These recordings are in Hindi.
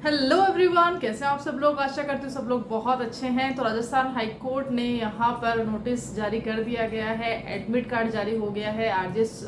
हेलो एवरीवन, कैसे हैं आप सब लोग। आशा करती हूँ सब लोग बहुत अच्छे हैं। तो राजस्थान हाई कोर्ट ने यहाँ पर नोटिस जारी कर दिया गया है, एडमिट कार्ड जारी हो गया है आरजेएस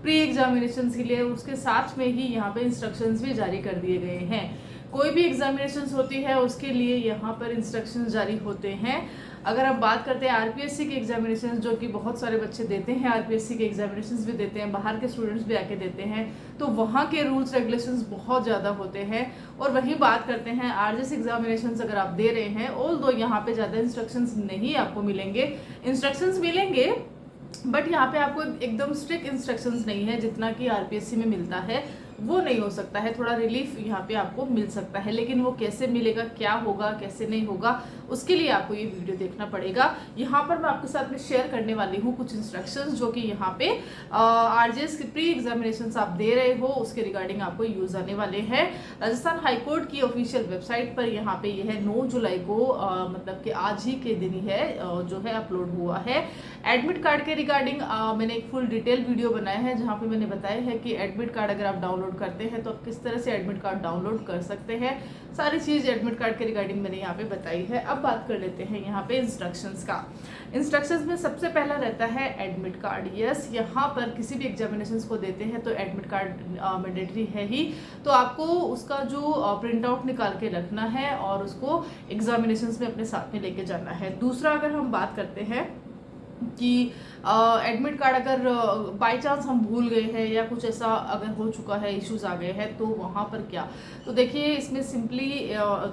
प्री एग्जामिनेशन के लिए। उसके साथ में ही यहाँ पे इंस्ट्रक्शंस भी जारी कर दिए गए हैं। कोई भी एग्जामिनेशंस होती है उसके लिए यहाँ पर इंस्ट्रक्शंस जारी होते हैं। अगर हम बात करते हैं आरपीएससी के एग्जामिनेशन, जो कि बहुत सारे बच्चे देते हैं, आरपीएससी के एग्जामिनेशंस भी देते हैं, बाहर के स्टूडेंट्स भी आके देते हैं, तो वहाँ के रूल्स रेगुलेशंस बहुत ज़्यादा होते हैं। और वही बात करते हैं आरजेएस एग्जामिनेशंस अगर आप दे रहे हैं, ऑल दो यहाँ पे ज़्यादा इंस्ट्रक्शंस नहीं आपको मिलेंगे। इंस्ट्रक्शंस मिलेंगे बट यहाँ पे आपको एकदम स्ट्रिक्ट इंस्ट्रक्शंस नहीं है जितना कि आरपीएससी में मिलता है, वो नहीं हो सकता है। थोड़ा रिलीफ यहाँ पे आपको मिल सकता है, लेकिन वो कैसे मिलेगा, क्या होगा, कैसे नहीं होगा, उसके लिए आपको ये वीडियो देखना पड़ेगा। यहाँ पर मैं आपके साथ में शेयर करने वाली हूँ कुछ इंस्ट्रक्शंस जो कि यहाँ पे आरजेएस की प्री एग्जामिनेशन आप दे रहे हो उसके रिगार्डिंग आपको यूज आने वाले हैं। राजस्थान हाईकोर्ट की ऑफिशियल वेबसाइट पर यहाँ पे यह 9 जुलाई को मतलब कि आज ही के दिन ही है जो है अपलोड हुआ है। एडमिट कार्ड के रिगार्डिंग मैंने एक फुल डिटेल वीडियो बनाया है जहाँ पे मैंने बताया है कि एडमिट कार्ड अगर आप डाउनलोड करते हैं तो आप किस तरह से एडमिट कार्ड डाउनलोड कर सकते हैं। सारी चीज़ एडमिट कार्ड के रिगार्डिंग मैंने यहाँ पे बताई है। अब बात कर लेते हैं यहाँ पे इंस्ट्रक्शंस का। इंस्ट्रक्शंस में सबसे पहला रहता है एडमिट कार्ड। यस, यहाँ पर किसी भी एग्जामिनेशंस को देते हैं तो एडमिट कार्ड मैंडेटरी है ही, तो आपको उसका जो प्रिंट आउट निकाल के रखना है और उसको एग्जामिनेशंस में अपने साथ में लेके जाना है। दूसरा, अगर हम बात करते हैं कि एडमिट कार्ड अगर बाय चांस हम भूल गए हैं या कुछ ऐसा अगर हो चुका है, इश्यूज आ गए हैं, तो वहाँ पर क्या, तो देखिए इसमें सिंपली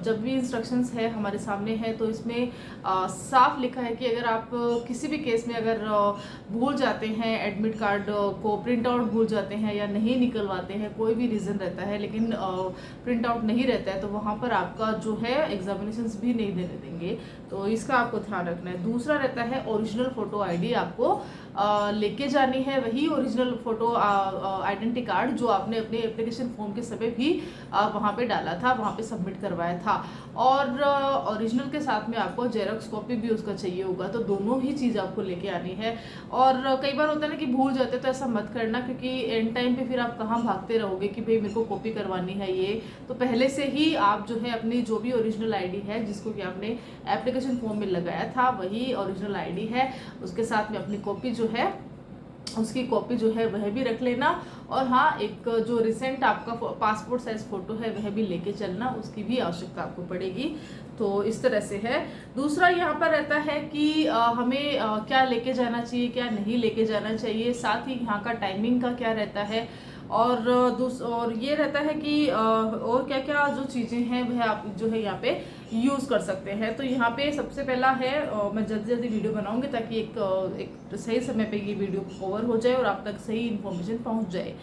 जब भी इंस्ट्रक्शंस है हमारे सामने है तो इसमें साफ लिखा है कि अगर आप किसी भी केस में अगर भूल जाते हैं एडमिट कार्ड को, प्रिंट आउट भूल जाते हैं या नहीं निकलवाते हैं, कोई भी रीज़न रहता है लेकिन प्रिंट आउट नहीं रहता है, तो वहाँ पर आपका जो है एग्जामिनेशंस भी नहीं देने देंगे। तो इसका आपको ध्यान रखना है। दूसरा रहता है ओरिजिनल फोटो आईडी आपको लेके जानी है, वही ओरिजिनल फोटो आइडेंटिटी कार्ड जो आपने अपने एप्लीकेशन फॉर्म के समय भी वहाँ पे डाला था, वहाँ पे सबमिट करवाया था। और ओरिजिनल के साथ में आपको जेरॉक्स कॉपी भी उसका चाहिए होगा, तो दोनों ही चीज़ आपको लेके आनी है। और कई बार होता है ना कि भूल जाते, तो ऐसा मत करना, क्योंकि एंड टाइम पे फिर आप कहाँ भागते रहोगे कि भाई मेरे को कॉपी करवानी है ये। तो पहले से ही आप जो है अपनी जो भी ओरिजिनल आईडी है जिसको कि आपने एप्लीकेशन फॉर्म में लगाया था वही ओरिजिनल आईडी है, उसके साथ में अपनी कॉपी जो है उसकी कॉपी जो है वह भी रख लेना। और हाँ, एक जो रिसेंट आपका पासपोर्ट साइज फोटो है वह भी लेके चलना, उसकी भी आवश्यकता आपको पड़ेगी। तो इस तरह से है। दूसरा यहाँ पर रहता है कि हमें क्या लेके जाना चाहिए, क्या नहीं लेके जाना चाहिए, साथ ही यहाँ का टाइमिंग का क्या रहता है, और और ये रहता है कि और क्या क्या जो चीज़ें हैं वह आप जो है यहाँ पे यूज़ कर सकते हैं। तो यहाँ पे सबसे पहला है, मैं जल्दी जल्दी वीडियो बनाऊंगी ताकि एक सही समय पे ये वीडियो कवर हो जाए और आप तक सही इन्फॉर्मेशन पहुँच जाए।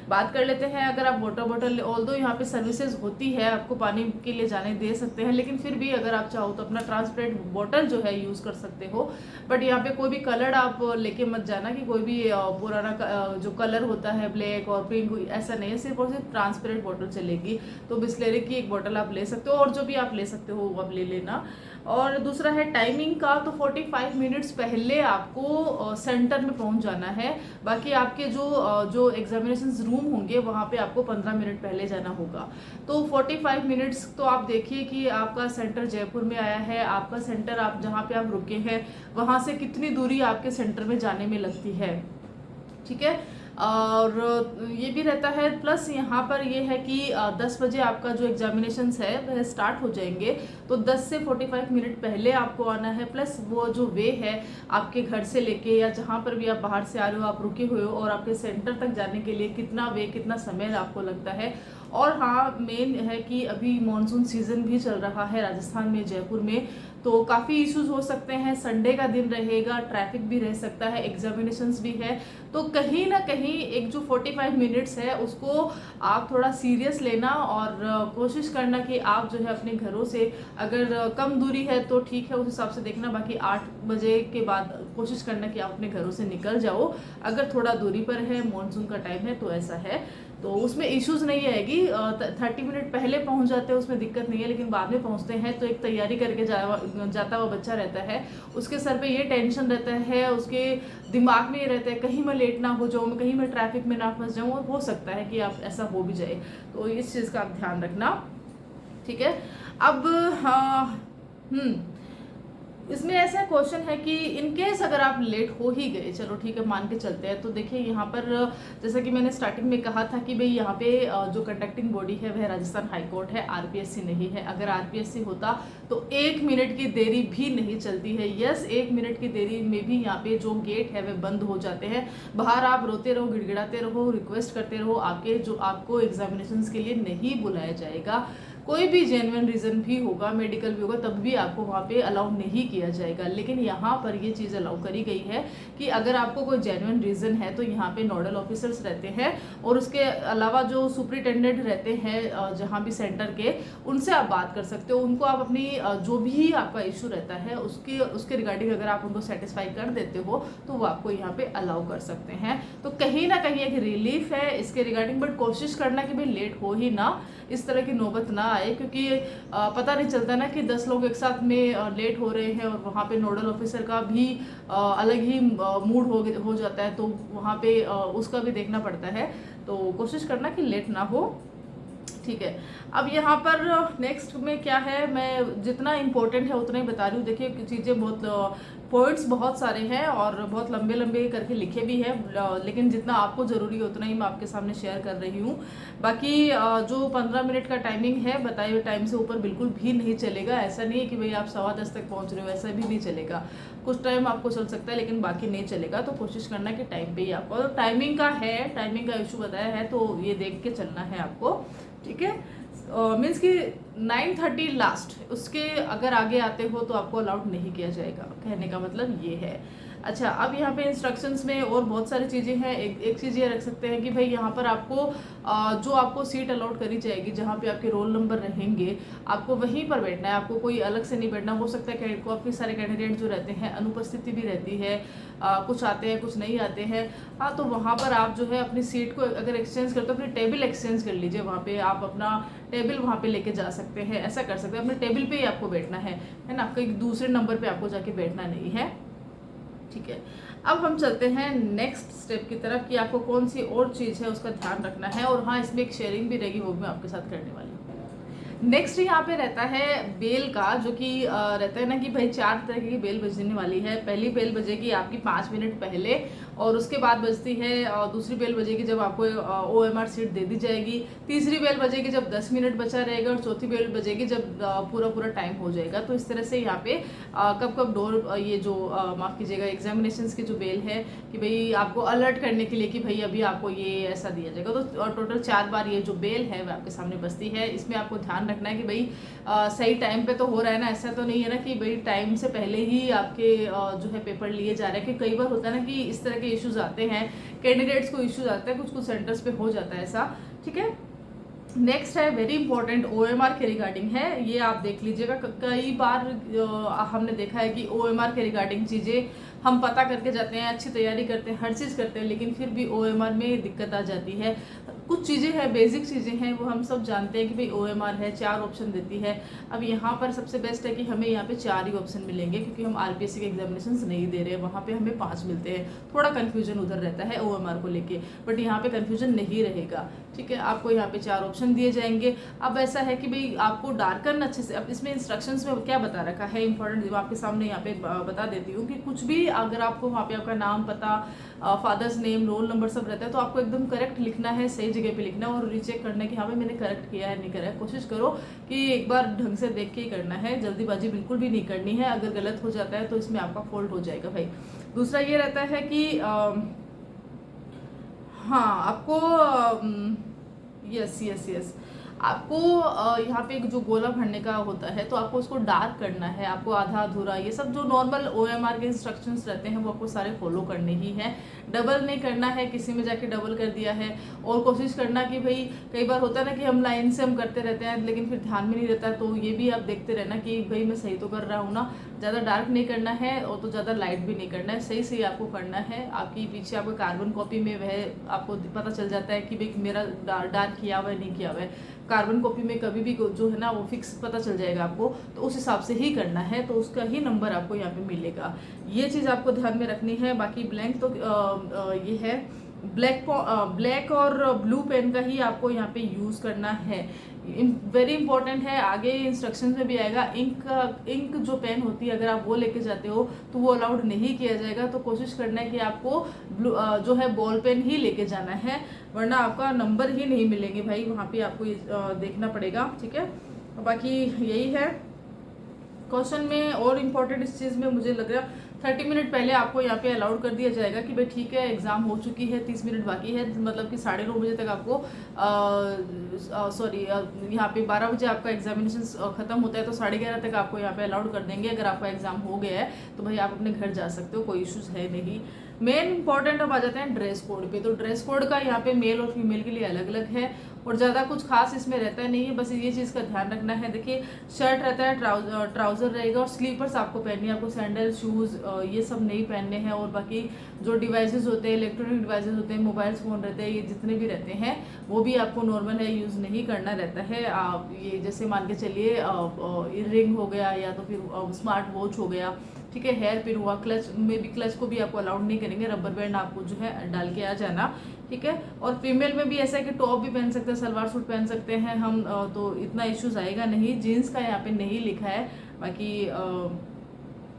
बात कर लेते हैं, अगर आप वाटर बॉटल, ऑल दो यहाँ पे सर्विसेज होती है, आपको पानी के लिए जाने दे सकते हैं, लेकिन फिर भी अगर आप चाहो तो अपना ट्रांसपेरेंट बॉटल जो है यूज़ कर सकते हो। बट यहाँ पे कोई भी कलर आप लेके मत जाना कि कोई भी पुराना जो कलर होता है ब्लैक और पिंक, ऐसा नहीं है, सिर्फ और सिर्फ ट्रांसपेरेंट बॉटल चलेगी। तो बिस्लेरी की एक बॉटल आप ले सकते हो और जो भी आप ले सकते हो वो आप ले लेना। और दूसरा है टाइमिंग का, तो 45 मिनट्स पहले आपको सेंटर में पहुंच जाना है। बाकी आपके जो एग्जामिनेशन रूम होंगे वहाँ पे आपको 15 मिनट पहले जाना होगा। तो 45 मिनट्स तो आप देखिए कि आपका सेंटर जयपुर में आया है, आपका सेंटर आप जहाँ पे आप रुके हैं वहाँ से कितनी दूरी आपके सेंटर में जाने में लगती है, ठीक है। और ये भी रहता है। प्लस यहाँ पर ये है कि 10 बजे आपका जो एग्जामिनेशंस है वह स्टार्ट हो जाएंगे, तो 10 से 45 मिनट पहले आपको आना है। प्लस वो जो वे है आपके घर से लेके या जहाँ पर भी आप बाहर से आ रहे हो, आप रुके हुए हो, और आपके सेंटर तक जाने के लिए कितना वे, कितना समय आपको लगता है। और हाँ, मेन है कि अभी मॉनसून सीजन भी चल रहा है राजस्थान में, जयपुर में, तो काफ़ी इश्यूज हो सकते हैं। संडे का दिन रहेगा, ट्रैफिक भी रह सकता है, एग्जामिनेशंस भी है, तो कहीं ना कहीं एक जो 45 मिनट्स है उसको आप थोड़ा सीरियस लेना और कोशिश करना कि आप जो है अपने घरों से, अगर कम दूरी है तो ठीक है, उस हिसाब से देखना। बाकी 8 बजे के बाद कोशिश करना कि आप अपने घरों से निकल जाओ। अगर थोड़ा दूरी पर है, मानसून का टाइम है, तो ऐसा है, तो उसमें इश्यूज नहीं आएगी। 30 मिनट पहले पहुंच जाते हैं उसमें दिक्कत नहीं है, लेकिन बाद में पहुंचते हैं तो एक तैयारी करके जाता हुआ बच्चा रहता है, उसके सर पे ये टेंशन रहता है, उसके दिमाग में ये रहता है कहीं मैं लेट ना हो जाऊँ, कहीं मैं ट्रैफिक में ना फंस जाऊँ, और हो सकता है कि आप ऐसा हो भी जाए। तो इस चीज़ का आप ध्यान रखना। ठीक है। अब हाँ, इसमें ऐसा क्वेश्चन है कि इन केस अगर आप लेट हो ही गए, चलो ठीक है मान के चलते हैं, तो देखिए यहाँ पर जैसा कि मैंने स्टार्टिंग में कहा था कि भाई यहाँ पे जो कंडक्टिंग बॉडी है वह राजस्थान हाई कोर्ट है, आरपीएससी नहीं है। अगर आरपीएससी होता तो 1 मिनट की देरी भी नहीं चलती है। यस, 1 मिनट की देरी में भी यहाँ पे जो गेट है वह बंद हो जाते हैं। बाहर आप रोते रहो, गिड़गिड़ाते रहो, रिक्वेस्ट करते रहो, आपको एग्जामिनेशन के लिए नहीं बुलाया जाएगा। कोई भी जेन्युइन रीजन भी होगा, मेडिकल भी होगा, तब भी आपको वहाँ पे अलाउ नहीं किया जाएगा। लेकिन यहाँ पर ये चीज़ अलाउ करी गई है कि अगर आपको कोई जेन्युइन रीजन है तो यहाँ पे नोडल ऑफिसर्स रहते हैं और उसके अलावा जो सुपरिटेंडेंट रहते हैं जहाँ भी सेंटर के, उनसे आप बात कर सकते हो। उनको आप अपनी जो भी आपका इशू रहता है उसके रिगार्डिंग अगर आप उनको सेटिस्फाई कर देते हो तो वो आपको यहाँ पे अलाउ कर सकते हैं। तो कहीं ना कहीं एक रिलीफ है इसके रिगार्डिंग, बट कोशिश करना कि भाई लेट हो ही ना, इस तरह की नौबत ना आए, क्योंकि पता नहीं चलता ना कि 10 लोग एक साथ में लेट हो रहे हैं और वहाँ पे नोडल ऑफिसर का भी अलग ही मूड हो जाता है, तो वहाँ पे उसका भी देखना पड़ता है। तो कोशिश करना कि लेट ना हो, ठीक है। अब यहाँ पर नेक्स्ट में क्या है, मैं जितना इम्पोर्टेंट है उतना ही बता रही हूँ। देखिए चीज़ें बहुत पॉइंट्स बहुत सारे हैं और बहुत लंबे लंबे करके लिखे भी हैं, लेकिन जितना आपको ज़रूरी है उतना ही मैं आपके सामने शेयर कर रही हूँ। बाकी जो 15 मिनट का टाइमिंग है, बताए हुए टाइम से ऊपर बिल्कुल भी नहीं चलेगा। ऐसा नहीं है कि भाई आप 10:15 तक पहुँच रहे हो, ऐसा भी नहीं चलेगा। कुछ टाइम आपको चल सकता है लेकिन बाकी नहीं चलेगा। तो कोशिश करना कि टाइम पे ही आपको, टाइमिंग का इशू बताया है तो ये देख के चलना है आपको, ठीक है। मीन्स कि 9:30 लास्ट, उसके अगर आगे आते हो तो आपको अलाउड नहीं किया जाएगा, कहने का मतलब ये है। अच्छा, अब यहाँ पे इंस्ट्रक्शंस में और बहुत सारी चीज़ें हैं। एक चीज़ ये रख सकते हैं कि भाई यहाँ पर आपको जो आपको सीट अलॉट करी जाएगी, जहाँ पे आपके रोल नंबर रहेंगे, आपको वहीं पर बैठना है, आपको कोई अलग से नहीं बैठना। हो सकता है काफ़ी सारे कैंडिडेट जो रहते हैं अनुपस्थिति भी रहती है, कुछ आते हैं कुछ नहीं आते हैं। हाँ, तो वहाँ पर आप जो है अपनी सीट को अगर एक्सचेंज करते हो, अपनी टेबल एक्सचेंज कर लीजिए। वहाँ पे आप अपना टेबल वहाँ पे लेके जा सकते हैं, ऐसा कर सकते हैं। अपने टेबल पे ही आपको बैठना है ना, कहीं दूसरे नंबर पे आपको जाके बैठना नहीं है, ठीक है। अब हम चलते हैं नेक्स्ट स्टेप की तरफ कि आपको कौन सी और चीज़ है उसका ध्यान रखना है। और हाँ, इसमें एक शेयरिंग भी रहेगी, वो भी मैं आपके साथ करने वाली हूँ। नेक्स्ट यहाँ पे रहता है बेल का, जो कि रहता है ना कि भाई 4 तरह की बेल बजने वाली है। पहली बेल बजेगी आपकी 5 मिनट पहले, और उसके बाद बजती है दूसरी बेल बजेगी जब आपको OMR सीट दे दी जाएगी। तीसरी बेल बजेगी जब 10 मिनट बचा रहेगा, और चौथी बेल बजेगी जब पूरा टाइम हो जाएगा। तो इस तरह से यहाँ पे कब कब डोर ये जो माफ़ कीजिएगा एग्जामिनेशंस की जो बेल है कि भाई आपको अलर्ट करने के लिए कि भाई अभी आपको ये ऐसा दिया जाएगा। तो टोटल 4 बार ये जो बेल है वह आपके सामने बजती है। इसमें आपको ध्यान रखना है कि भाई सही टाइम पे तो हो रहा है ना। ऐसा तो नहीं है ना कि भाई टाइम से पहले ही आपके जो है पेपर लिए जा रहे हैं, कि कई बार होता है ना कि इस तरह के इश्यूज आते हैं, कैंडिडेट्स को इश्यूज आते हैं, कुछ सेंटर्स पे हो जाता है ऐसा, ठीक है। नेक्स्ट है वेरी इंपॉर्टेंट OMR के रिगार्डिंग है, ये आप देख लीजिएगा। कई बार हमने देखा है कि OMR के रिगार्डिंग चीज़ें हम पता करके जाते हैं, अच्छी तैयारी करते हैं, हर चीज़ करते हैं, लेकिन फिर भी OMR में दिक्कत आ जाती है। कुछ चीज़ें हैं, बेसिक चीज़ें हैं, वो हम सब जानते हैं कि भाई OMR है, 4 ऑप्शन देती है। अब यहाँ पर सबसे बेस्ट है कि हमें यहाँ पे 4 ही ऑप्शन मिलेंगे, क्योंकि हम RPSC के एग्जामिनेशन नहीं दे रहे हैं, वहाँ पे हमें 5 मिलते हैं। थोड़ा कन्फ्यूजन उधर रहता है OMR को लेके, बट यहाँ पे कन्फ्यूजन नहीं रहेगा, ठीक है। आपको यहाँ पे 4 ऑप्शन दिए जाएंगे। अब ऐसा है कि भाई आपको डार्कन अच्छे से, अब इसमें इंस्ट्रक्शंस में क्या बता रखा है इंपॉर्टेंट, आपके सामने यहाँ पे बता देती हूँ कि कुछ भी अगर आपको वहाँ पे आपका नाम, पता, फादर्स नेम, रोल नंबर सब रहता है, तो आपको एकदम करेक्ट लिखना है, सही जगह पे लिखना है, और रीचेक करना है कि हाँ भाई मैंने करेक्ट किया है नहीं करा है। कोशिश करो कि एक बार ढंग से देख के ही करना है, जल्दीबाजी बिल्कुल भी नहीं करनी है। अगर गलत हो जाता है तो इसमें आपका फॉल्ट हो जाएगा भाई। दूसरा ये रहता है कि हाँ, आपको यस आपको यहाँ पे जो गोला भरने का होता है तो आपको उसको डार्क करना है, आपको आधा अधूरा, ये सब जो नॉर्मल OMR के इंस्ट्रक्शंस रहते हैं वो आपको सारे फॉलो करने ही हैं। डबल नहीं करना है, किसी में जाके डबल कर दिया है। और कोशिश करना कि भाई कई बार होता है ना कि हम लाइन से हम करते रहते हैं लेकिन फिर ध्यान में नहीं रहता, तो ये भी आप देखते रहना कि भाई मैं सही तो कर रहा हूँ ना। ज़्यादा डार्क नहीं करना है और तो ज़्यादा लाइट भी नहीं करना है, सही सही आपको करना है। आपकी पीछे आपको कार्बन कॉपी में वह आपको पता चल जाता है कि भाई मेरा डार्क किया हुआ है नहीं किया हुआ है। कार्बन कॉपी में कभी भी जो है ना वो फिक्स पता चल जाएगा आपको, तो उस हिसाब से ही करना है, तो उसका ही नंबर आपको यहाँ पे मिलेगा। ये चीज़ आपको ध्यान में रखनी है। बाकी ब्लैंक तो ये है ब्लैक और ब्लू पेन का ही आपको यहाँ पे यूज़ करना है। वेरी इंपॉर्टेंट है, आगे इंस्ट्रक्शन में भी आएगा। इंक जो पेन होती है अगर आप वो लेके जाते हो तो वो अलाउड नहीं किया जाएगा। तो कोशिश करना है कि आपको जो है बॉल पेन ही लेके जाना है, वरना आपका नंबर ही नहीं मिलेंगे भाई, वहाँ पे आपको ये देखना पड़ेगा, ठीक है। बाकी यही है क्वेश्चन में। और इम्पोर्टेंट इस चीज़ में मुझे लग रहा है 30 मिनट पहले आपको यहाँ पे अलाउड कर दिया जाएगा कि भाई ठीक है एग्ज़ाम हो चुकी है, 30 मिनट बाकी है, मतलब कि 9:30 बजे तक आपको सॉरी यहाँ पे 12 बजे आपका एग्जामिनेशन ख़त्म होता है, तो 11:30 तक आपको यहाँ पे अलाउड कर देंगे। अगर आपका एग्ज़ाम हो गया है तो भाई आप अपने घर जा सकते हो, कोई इश्यूज़ है नहीं। मेन इंपॉर्टेंट अब आ जाते हैं ड्रेस कोड पे। तो ड्रेस कोड का यहाँ पे मेल और फीमेल के लिए अलग अलग है और ज़्यादा कुछ खास इसमें रहता नहीं है, बस ये चीज़ का ध्यान रखना है। देखिए शर्ट रहता है, ट्राउज़र रहेगा और स्लीपर्स आपको पहननी है, आपको सैंडल शूज़ ये सब नहीं पहनने हैं। और बाकी जो डिवाइसेस होते हैं, इलेक्ट्रॉनिक डिवाइसेस होते हैं, मोबाइल फ़ोन रहते हैं, ये जितने भी रहते हैं वो भी आपको नॉर्मल है यूज़ नहीं करना रहता है। आप ये जैसे मान के चलिए रिंग हो गया या तो फिर स्मार्ट वॉच हो गया, ठीक है, हेयर पिन हुआ, क्लच में भी, क्लच को भी आपको अलाउड नहीं करेंगे, रबर बैंड आपको जो है डाल के आ जाना, ठीक है। और फीमेल में भी ऐसा है कि टॉप भी पहन सकते हैं, सलवार सूट पहन सकते हैं हम, तो इतना इश्यूज आएगा नहीं। जीन्स का यहाँ पे नहीं लिखा है, बाकी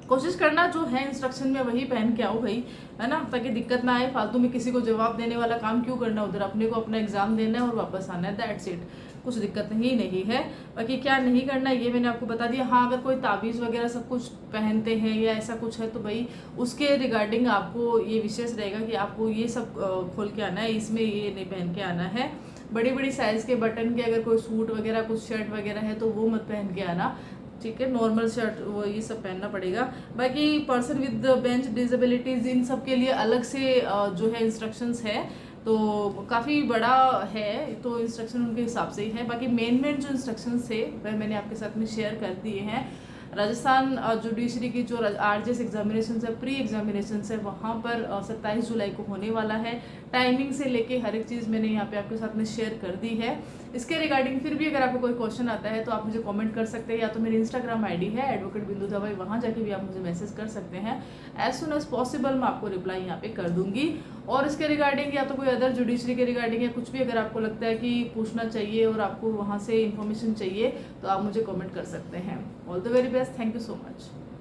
कोशिश करना जो है इंस्ट्रक्शन में वही पहन के आओ भाई, है ना, ताकि दिक्कत ना आए। फालतू में किसी को जवाब देने वाला काम क्यों करना, उधर अपने को अपना एग्जाम देना है और वापस आना है, दैट्स इट। कुछ दिक्कत नहीं है। बाकी क्या नहीं करना ये मैंने आपको बता दिया। हाँ, अगर कोई ताबीज़ वगैरह सब कुछ पहनते हैं या ऐसा कुछ है तो भाई उसके रिगार्डिंग आपको ये विशेष रहेगा कि आपको ये सब खोल के आना है, इसमें ये नहीं पहन के आना है। बड़ी बड़ी साइज़ के बटन के अगर कोई सूट वगैरह कुछ शर्ट वगैरह है तो वो मत पहन के आना, ठीक है। नॉर्मल शर्ट वो ये सब पहनना पड़ेगा। बाकी पर्सन विद बेंच डिसेबिलिटीज़ इन सब के लिए अलग से जो है इंस्ट्रक्शंस है, तो काफ़ी बड़ा है, तो इंस्ट्रक्शन उनके हिसाब से ही है। बाकी मेन जो इंस्ट्रक्शंस थे वह मैंने आपके साथ में शेयर कर दिए हैं। राजस्थान जुडिशरी की जो आरजेएस एग्जामिनेशन है, प्री एग्जामिनेशन है, वहाँ पर 27 जुलाई को होने वाला है। टाइमिंग से लेके हर एक चीज़ मैंने यहाँ पे आपके साथ में शेयर कर दी है। इसके रिगार्डिंग फिर भी अगर आपको कोई क्वेश्चन आता है तो आप मुझे कमेंट कर सकते हैं, या तो मेरी इंस्टाग्राम आईडी है एडवोकेट बिंदु दवाई, वहाँ जाके भी आप मुझे मैसेज कर सकते हैं। एज सुन एज पॉसिबल मैं आपको रिप्लाई यहाँ पे कर दूंगी। और इसके रिगार्डिंग या तो कोई अदर जुडिशरी के रिगार्डिंग या कुछ भी अगर आपको लगता है कि पूछना चाहिए और आपको वहाँ से इन्फॉर्मेशन चाहिए तो आप मुझे कमेंट कर सकते हैं। All the very best, thank you so much.